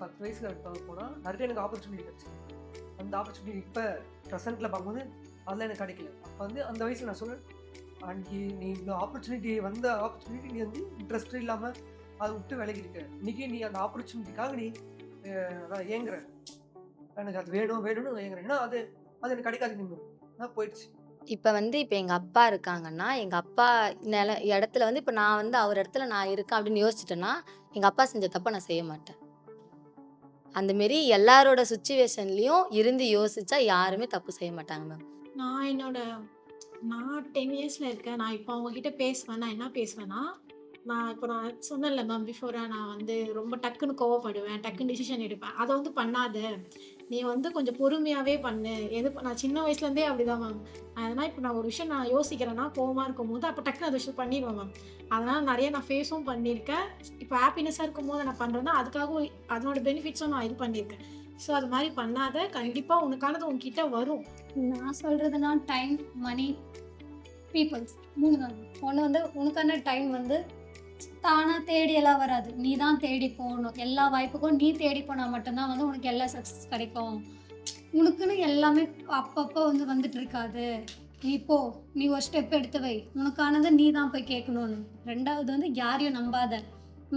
Speaker 2: 10 வயசில் போனால் நிறைய எனக்கு ஆப்பர்ச்சுனிட்டி கிடச்சி. அந்த ஆப்பர்ச்சுனிட்டி இப்போ ப்ரெசென்ட்டில் பார்க்கும்போது அதெல்லாம் எனக்கு கிடைக்கல. அப்போ வந்து அந்த வயசில் நான் சொல்லுவேன், அன்றைக்கி நீ இந்த ஆப்பர்ச்சுனிட்டி நீ வந்து இன்ட்ரெஸ்ட் இல்லாமல் அதை விட்டு விலகி இருக்க. இன்றைக்கி நீ அந்த ஆப்பர்ச்சுனிட்டிக்காக நீ அதான் ஏங்குற, எனக்கு அது வேணும்னு ஏங்குறேன். ஏன்னா அது எனக்கு கிடைக்காது, இன்னும் அதான் போயிடுச்சு.
Speaker 3: இப்போ எங்கள் அப்பா இருக்காங்கன்னா, எங்கள் அப்பா இடத்துல இப்போ நான் அவர் இடத்துல நான் இருக்கேன் அப்படின்னு யோசிச்சிட்டேன்னா, எங்கள் அப்பா செஞ்ச தப்பை நான் செய்ய மாட்டேன். அந்தமாரி எல்லாரோட சுச்சுவேஷன்லேயும் இருந்து யோசிச்சா யாருமே தப்பு செய்ய மாட்டாங்க மேம்.
Speaker 4: நான் 10 இயர்ஸில் இருக்கேன். நான் இப்போ அவங்கக்கிட்ட பேசுவேன். நான் என்ன பேசுவேன்னா, நான் சொன்னேன்ல மேம் பிஃபோராக, நான் ரொம்ப டக்குன்னு கோவப்படுவேன், டக்குன்னு டிசிஷன் எடுப்பேன். அதை பண்ணாத, நீ கொஞ்சம் பொறுமையாகவே பண்ணு. நான் சின்ன வயசுலேருந்தே அப்படிதான் மேம். அதனால் இப்போ நான் ஒரு விஷயம் நான் யோசிக்கிறேன்னா, கோவமாக இருக்கும்போது அப்போ டக்குன்னு அந்த விஷயம் பண்ணிடுவேன் மேம். அதனால் நிறைய நான் ஃபேஸும் பண்ணியிருக்கேன். இப்போ ஹாப்பினஸ்ஸாக இருக்கும்போது நான் பண்ணுறேன்னா அதுக்காக அதனோட பெனிஃபிட்ஸும் நான் இது பண்ணியிருக்கேன். ஸோ அது மாதிரி பண்ணாத, கண்டிப்பாக உனக்கானது உங்ககிட்ட வரும்.
Speaker 5: நான் சொல்கிறதுனா டைம், மணி, பீப்புள்ஸ் 3 தான். ஒன்று உனக்கான டைம் தானாக தேடியெல்லாம் வராது, நீ தான் தேடி போகணும். எல்லா வாய்ப்புக்கும் நீ தேடி போனால் மட்டும்தான் உனக்கு எல்லா சக்ஸஸ் கிடைக்கும். உனக்குன்னு எல்லாமே அப்பப்போ வந்துட்டு இருக்காது. நீ நீ ஒரு ஸ்டெப் எடுத்து வை, உனக்கானதை நீ தான் போய் கேட்கணும்னு. 2வது யாரையும் நம்பாத,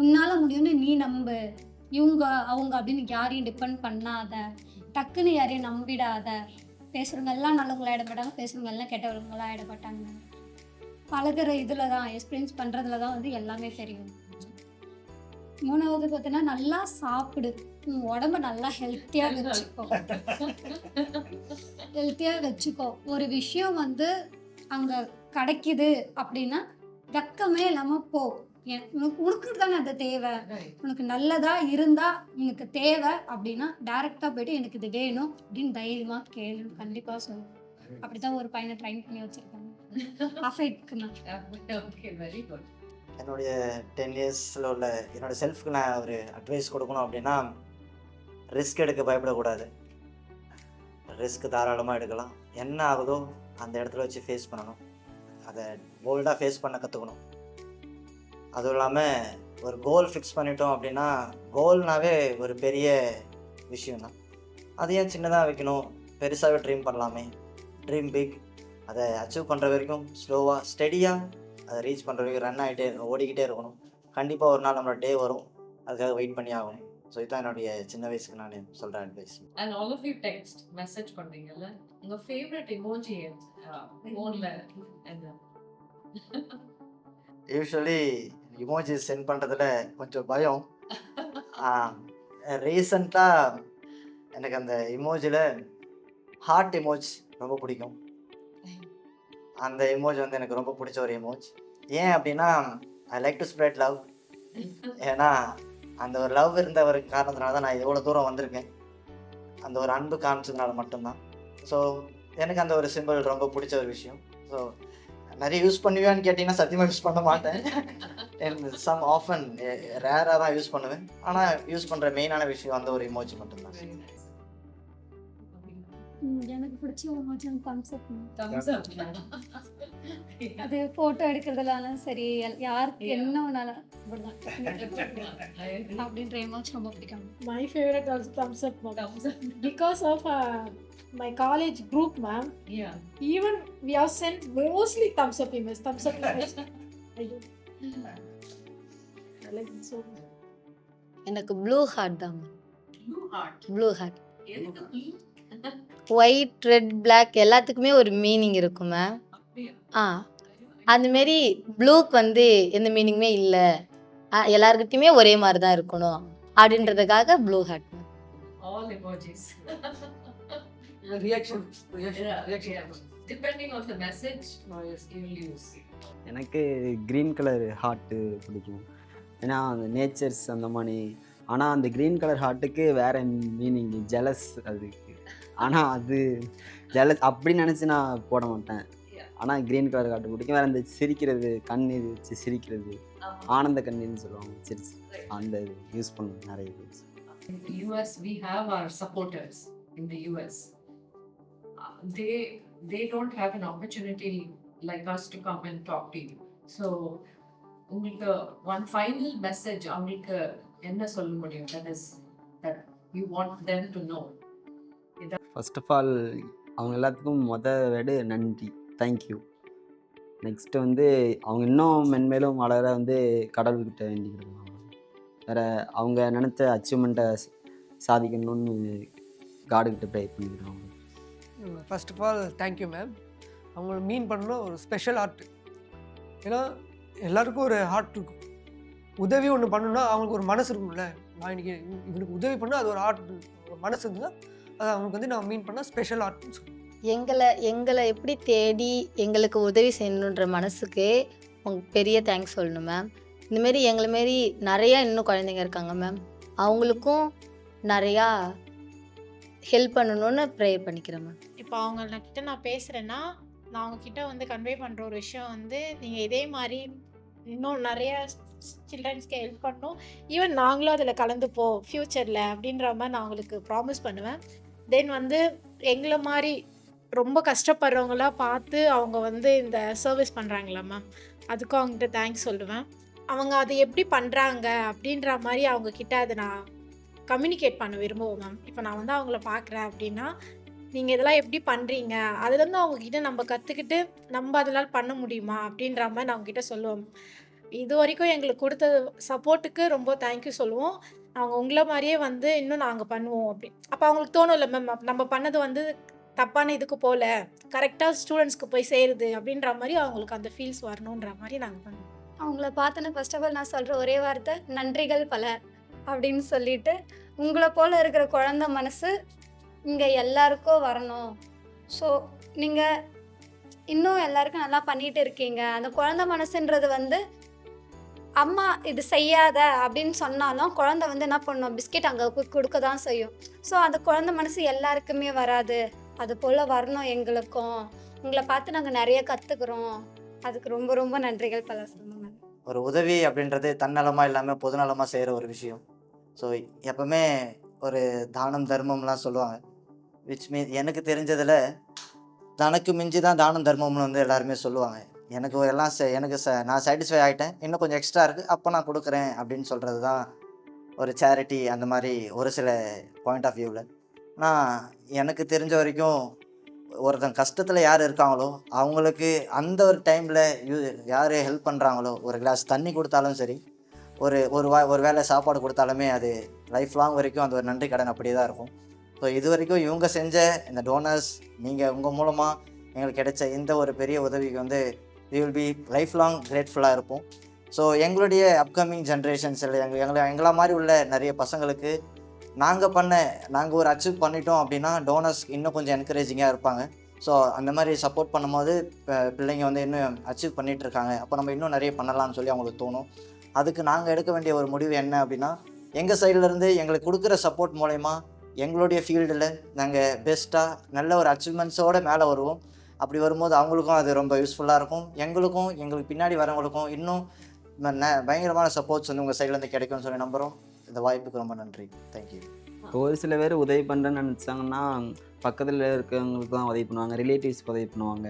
Speaker 5: உன்னால் முடியும்னு நீ நம்பு. இவங்க அவங்க அப்படின்னு யாரையும் டிபெண்ட் பண்ணாத, டக்குன்னு யாரையும் நம்பிடாத. பேசுகிறவங்க எல்லாம் நல்லவங்களா ஆகிடப்பட்டாங்க, பேசுகிறவங்க எல்லாம் கெட்டவங்களா ஆகிடப்பட்டாங்க. பழகிற இதில் தான், எக்ஸ்பீரியன்ஸ் பண்ணுறதுல தான் எல்லாமே தெரியும். 3வது பார்த்தீங்கன்னா, நல்லா சாப்பிடு, உன் உடம்ப நல்லா ஹெல்த்தியாக வச்சுக்கோ. ஒரு விஷயம் அங்கே கிடைக்குது அப்படின்னா வெக்கமே இல்லாமல் போ. உனக்கு தானே அது தேவை. உனக்கு நல்லதாக இருந்தால் உனக்கு தேவை அப்படின்னா டேரெக்டாக போய்ட்டு எனக்கு இது வேணும் அப்படின்னு தைரியமாக கேளு. கண்டிப்பாக சொல்லுவேன். அப்படி தான் ஒரு பையனை ட்ரைன் பண்ணி வச்சுருக்காங்க.
Speaker 6: என்னுடைய 10 இயர்ஸில் உள்ள என்னோடய செல்ஃப்க்கு நான் ஒரு அட்வைஸ் கொடுக்கணும் அப்படின்னா, ரிஸ்க் எடுக்க பயப்படக்கூடாது. ரிஸ்க் தாராளமாக எடுக்கலாம். என்ன ஆகுதோ அந்த இடத்துல வச்சு ஃபேஸ் பண்ணணும். அதை போல்டாக ஃபேஸ் பண்ண கற்றுக்கணும். அதுவும் இல்லாமல் ஒரு கோல் ஃபிக்ஸ் பண்ணிட்டோம் அப்படின்னா, கோல்னாவே ஒரு பெரிய விஷயம்தான். அது ஏன் சின்னதாக வைக்கணும், பெருசாகவே ட்ரீம் பண்ணலாமே. Dream big. அதை அச்சீவ் பண்ணுற வரைக்கும் ஸ்லோவாக ஸ்டெடியாக அதை ரீச் பண்ணுற வரைக்கும் ரன் ஆகிட்டே இருக்கணும், ஓடிக்கிட்டே இருக்கணும். கண்டிப்பாக ஒரு நாள் நம்மளோட டே வரும், அதுக்காக வெயிட் பண்ணி ஆகணும். ஸோ இதுதான் என்னுடைய சின்ன வயசுக்கு நான் சொல்கிற advice.
Speaker 7: And all of you text message பண்ணுறீங்கல்ல, உங்கள் ஃபேவரட் எமோஜி ஃபோனில் என்ன?
Speaker 6: யூஸ்வலி இமோஜிஸ் சென்ட் பண்ணுறதுல கொஞ்சம் பயம். ரீசண்டாக எனக்கு அந்த இமோஜியில் ஹார்ட் இமோஜ் ரொம்ப பிடிக்கும். அந்த இமோஜ் எனக்கு ரொம்ப பிடிச்ச ஒரு இமோஜ். ஏன் அப்படின்னா, I like to spread love. ஏன்னா அந்த ஒரு லவ் இருந்த ஒரு காரணத்தினால தான் நான் எவ்வளோ தூரம் வந்திருக்கேன். அந்த ஒரு அன்பு காமிச்சதுனால மட்டும்தான். ஸோ எனக்கு அந்த ஒரு சிம்பிள் ரொம்ப பிடிச்ச ஒரு விஷயம். ஸோ நிறைய யூஸ் பண்ணுவேன்னு கேட்டிங்கன்னா சத்தியமாக யூஸ் பண்ண மாட்டேன். சம் ஆஃபன் ரேராக தான் யூஸ் பண்ணுவேன். ஆனால் யூஸ் பண்ணுற மெயினான விஷயம் அந்த ஒரு இமோஜி மட்டும்தான்.
Speaker 5: எனக்கு பிடிச்ச ஒரு கான்செப்ட்.
Speaker 7: Thumbs up.
Speaker 5: அது ஃபோட்டோ எடுக்கிறதுனாலும் சரி, யாருக்கு என்ன வேணாலும் அப்படின்ற எமோஜி ரொம்ப பிடிக்கும்.
Speaker 4: My favorite also thumbs up ma'am.
Speaker 7: Thumbs up.
Speaker 4: Because of my college group ma'am,
Speaker 7: Yeah.
Speaker 4: even we have sent mostly thumbs up emails. I do. I like it so much.
Speaker 3: எனக்கு blue heart தான்.
Speaker 7: Blue heart.
Speaker 3: Blue heart.
Speaker 7: எதுக்கு blue?
Speaker 3: White, red, black எல்லாத்துக்குமே ஒரு meaning இருக்கும் ma'am.
Speaker 7: அப்படியா?
Speaker 3: அதுமாரி ப்ளூக்கு எந்த மீனிங்குமே இல்லை, எல்லாருக்கிட்டையுமே ஒரே மாதிரி தான் இருக்கணும் அப்படின்றதுக்காக blue heart.
Speaker 7: All emojis.
Speaker 2: Reaction
Speaker 7: Yeah. Depending on the message you will use.
Speaker 1: எனக்கு க்ரீன் கலர் ஹார்ட்டு பிடிக்கும். ஏன்னா அந்த நேச்சர்ஸ் அந்த மாதிரி. ஆனால் அந்த க்ரீன் கலர் ஹார்ட்டுக்கு வேறு மீனிங் ஜெலஸ் அதுக்கு. ஆனால் அது ஜெலஸ் அப்படி நினச்சி நான் போட மாட்டேன். ஆனால் க்ரீன் கலர் காட்டு பிடிக்கும். வேறு அந்த சிரிக்கிறது கண்ணீர் வச்சு சிரிக்கிறது ஆனந்த கண்ணீர்னு சொல்லுவாங்க, சிரிச்சு அந்த இது யூஸ் பண்ணுவோம் நிறைய use.
Speaker 7: In the US, we have our supporters in the US. They don't have an opportunity like us to come and talk to you. So, உங்களுக்கு one final message அவங்களுக்கு என்ன சொல்ல முடியும்? That you want them to know.
Speaker 1: First of all அவங்க எல்லாத்துக்கும் வேடு நன்றி, thank you. Next வந்து அவங்க இன்னும் மென்மேலும் வளர வந்து கடவுள்கிட்ட வேண்டிக்கிடுவாங்க. வேறு அவங்க நினச்ச அச்சீவ்மெண்ட்டை சாதிக்கணும்னு காடுகிட்ட ப்ரே பண்ணிக்கிறாங்க.
Speaker 2: First of all thank you ma'am. அவங்கள மீன் பண்ணணும் ஒரு ஸ்பெஷல் ஆர்ட். ஏன்னா எல்லாருக்கும் ஒரு ஹார்ட் இருக்கும். உதவி ஒன்று பண்ணணும்னா அவங்களுக்கு ஒரு மனசு இருக்கும்ல. நான் இன்றைக்கி இவனுக்கு உதவி பண்ணால் அது ஒரு ஆர்ட், ஒரு மனசு இருந்ததுன்னா அது அவங்களுக்கு வந்து நான் மீன் பண்ணால் ஸ்பெஷல் ஆர்ட்னு சொல்லுவேன்.
Speaker 3: எங்களை எப்படி தேடி எங்களுக்கு உதவி செய்யணுன்ற மனசுக்கே உங்களுக்கு பெரிய தேங்க்ஸ் சொல்லணும் மேம். இந்தமாரி எங்களை மாரி நிறையா இன்னும் குழந்தைங்க இருக்காங்க மேம், அவங்களுக்கும் நிறையா ஹெல்ப் பண்ணணும்னு ப்ரேயர் பண்ணிக்கிறேன் மேம்.
Speaker 4: இப்போ அவங்கக்கிட்ட நான் பேசுகிறேன்னா, நான் அவங்கக்கிட்ட வந்து கன்வே பண்ணுற ஒரு விஷயம் வந்து, நீங்கள் இதே மாதிரி இன்னும் நிறைய சில்ட்ரன்ஸ்க்கு ஹெல்ப் பண்ணணும், ஈவன் நாங்களும் அதில் கலந்துப்போம் ஃப்யூச்சரில் அப்படின்ற மாதிரி நான் அவங்களுக்கு ப்ராமிஸ் பண்ணுவேன். தென் வந்து எங்களை மாதிரி ரொம்ப கஷ்டப்படுறவங்களாம் பார்த்து அவங்க வந்து இந்த சர்வீஸ் பண்ணுறாங்களா மேம், அதுக்கும் அவங்ககிட்ட தேங்க்ஸ் சொல்லுவேன். அவங்க அதை எப்படி பண்ணுறாங்க அப்படின்ற மாதிரி அவங்கக்கிட்ட அதை நான் கம்யூனிகேட் பண்ண விரும்புவோம் மேம். இப்போ நான் வந்து அவங்கள பார்க்குறேன் அப்படின்னா, நீங்கள் இதெல்லாம் எப்படி பண்ணுறீங்க, அதுலேருந்து அவங்கக்கிட்ட நம்ம கற்றுக்கிட்டு நம்ம அதெல்லாம் பண்ண முடியுமா அப்படின்ற மாதிரி நான் அவங்ககிட்ட சொல்லுவோம். இது வரைக்கும் எங்களுக்கு கொடுத்த சப்போர்ட்டுக்கு ரொம்ப தேங்க்யூ சொல்லுவோம். அவங்க உங்களை மாதிரியே வந்து இன்னும் நாங்கள் பண்ணுவோம் அப்படி. அப்போ அவங்களுக்கு தோணும்ல மேம், நம்ம பண்ணது வந்து தப்பான இதுக்கு போகல, கரெக்டாக ஸ்டூடெண்ட்ஸ்க்கு போய் சேருது அப்படின்ற மாதிரி அவங்களுக்கு அந்த ஃபீல்ஸ் வரணுன்ற மாதிரி நாங்கள் பண்ணுவோம்.
Speaker 5: அவங்கள பார்த்தோன்னே ஃபர்ஸ்ட் ஆஃப் ஆல் நான் சொல்கிற ஒரே வார்த்தை நன்றிகள் பல அப்படின்னு சொல்லிட்டு, உங்களை போல் இருக்கிற குழந்தை மனசு இங்கே எல்லாருக்கும் வரணும். ஸோ நீங்கள் இன்னும் எல்லாருக்கும் நல்லா பண்ணிகிட்டு இருக்கீங்க. அந்த குழந்தை மனசுன்றது வந்து அம்மா இது செய்யாத அப்படின்னு சொன்னாலும் குழந்தை வந்து என்ன பண்ணும், பிஸ்கெட் அங்கே கொடுக்க தான் செய்யும். ஸோ அந்த குழந்தை மனசு எல்லாருக்குமே வராது, அது போல் வரணும் எங்களுக்கும். உங்களை பார்த்து நாங்கள் நிறைய கற்றுக்குறோம். அதுக்கு ரொம்ப ரொம்ப நன்றிகள் பல சொல்லுங்க.
Speaker 6: ஒரு உதவி அப்படின்றது தன்னலமாக இல்லாமல் பொதுநலமாக செய்கிற ஒரு விஷயம். ஸோ எப்பவுமே ஒரு தானம் தர்மம்லாம் சொல்லுவாங்க. விச் மீன் எனக்கு தெரிஞ்சதில் தனக்கு மிஞ்சி தான் தானம் தர்மம்னு வந்து எல்லாருமே சொல்லுவாங்க. எனக்கு எல்லாம் நான் சாட்டிஸ்ஃபை ஆகிட்டேன், இன்னும் கொஞ்சம் எக்ஸ்ட்ரா இருக்குது, அப்போ நான் கொடுக்குறேன் அப்படின்னு சொல்கிறது தான் ஒரு சேரிட்டி. அந்த மாதிரி ஒரு சில பாயிண்ட் ஆஃப் வியூவில் நான் எனக்கு தெரிஞ்ச வரைக்கும் ஒருத்தன் கஷ்டத்தில் யார் இருக்காங்களோ அவங்களுக்கு அந்த ஒரு டைமில் யார் ஹெல்ப் பண்ணுறாங்களோ, ஒரு கிளாஸ் தண்ணி கொடுத்தாலும் சரி, ஒரு வேளை சாப்பாடு கொடுத்தாலுமே அது லைஃப் லாங் வரைக்கும் அந்த ஒரு நன்றி கடன் அப்படியே தான் இருக்கும். ஸோ இது வரைக்கும் இவங்க செஞ்ச இந்த டோனர்ஸ், நீங்கள் உங்கள் மூலமாக எங்களுக்கு கிடைச்ச இந்த ஒரு பெரிய உதவிக்கு வந்து we will be lifelong கிரேட்ஃபுல்லாக இருப்போம். ஸோ எங்களுடைய அப்கமிங் ஜென்ரேஷன்ஸில் எங்களை மாதிரி உள்ள நிறைய பசங்களுக்கு நாங்கள் ஒரு அச்சீவ் பண்ணிட்டோம் அப்படின்னா டோனர்ஸ் இன்னும் கொஞ்சம் என்கரேஜிங்காக இருப்பாங்க. ஸோ அந்த மாதிரி சப்போர்ட் பண்ணும்போது பிள்ளைங்க வந்து இன்னும் அச்சீவ் பண்ணிகிட்ருக்காங்க, அப்போ நம்ம இன்னும் நிறைய பண்ணலாம்னு சொல்லி அவங்களுக்கு தோணும். அதுக்கு நாங்கள் எடுக்க வேண்டிய ஒரு முடிவு என்ன அப்படின்னா, எங்கள் சைட்லேருந்து எங்களுக்கு கொடுக்குற சப்போர்ட் மூலயமா எங்களுடைய ஃபீல்டில் நாங்கள் பெஸ்ட்டாக நல்ல ஒரு அச்சீவ்மெண்ட்ஸோடு மேலே வருவோம். அப்படி வரும்போது அவங்களுக்கும் அது ரொம்ப யூஸ்ஃபுல்லாக இருக்கும், எங்களுக்கு பின்னாடி வரவங்களுக்கும் இன்னும் பயங்கரமான சப்போர்ட்ஸ் வந்து உங்கள் சைட்லேருந்து கிடைக்கும்னு சொல்லி நம்புகிறோம். இந்த வாய்ப்புக்கு ரொம்ப நன்றி. தேங்க்யூ.
Speaker 1: ஒரு சில பேர் உதவி பண்ணுறேன்னு நினச்சாங்கன்னா பக்கத்தில் இருக்கிறவங்களுக்கு தான் உதவி பண்ணுவாங்க, ரிலேட்டிவ்ஸ்க்கு உதவி பண்ணுவாங்க.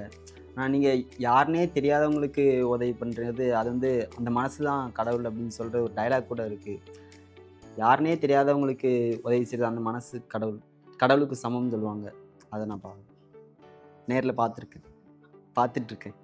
Speaker 1: ஆனால் நீங்கள் யாருனே தெரியாதவங்களுக்கு உதவி பண்ணுறது, அது வந்து அந்த மனசு தான் கடவுள் அப்படின்னு சொல்கிற ஒரு டைலாக் கூட இருக்குது. யாருனே தெரியாதவங்களுக்கு உதவி செய்கிறது அந்த மனசு கடவுளுக்கு சமம்னு சொல்லுவாங்க. அதை நான் நேரில் பார்த்துட்ருக்கேன்.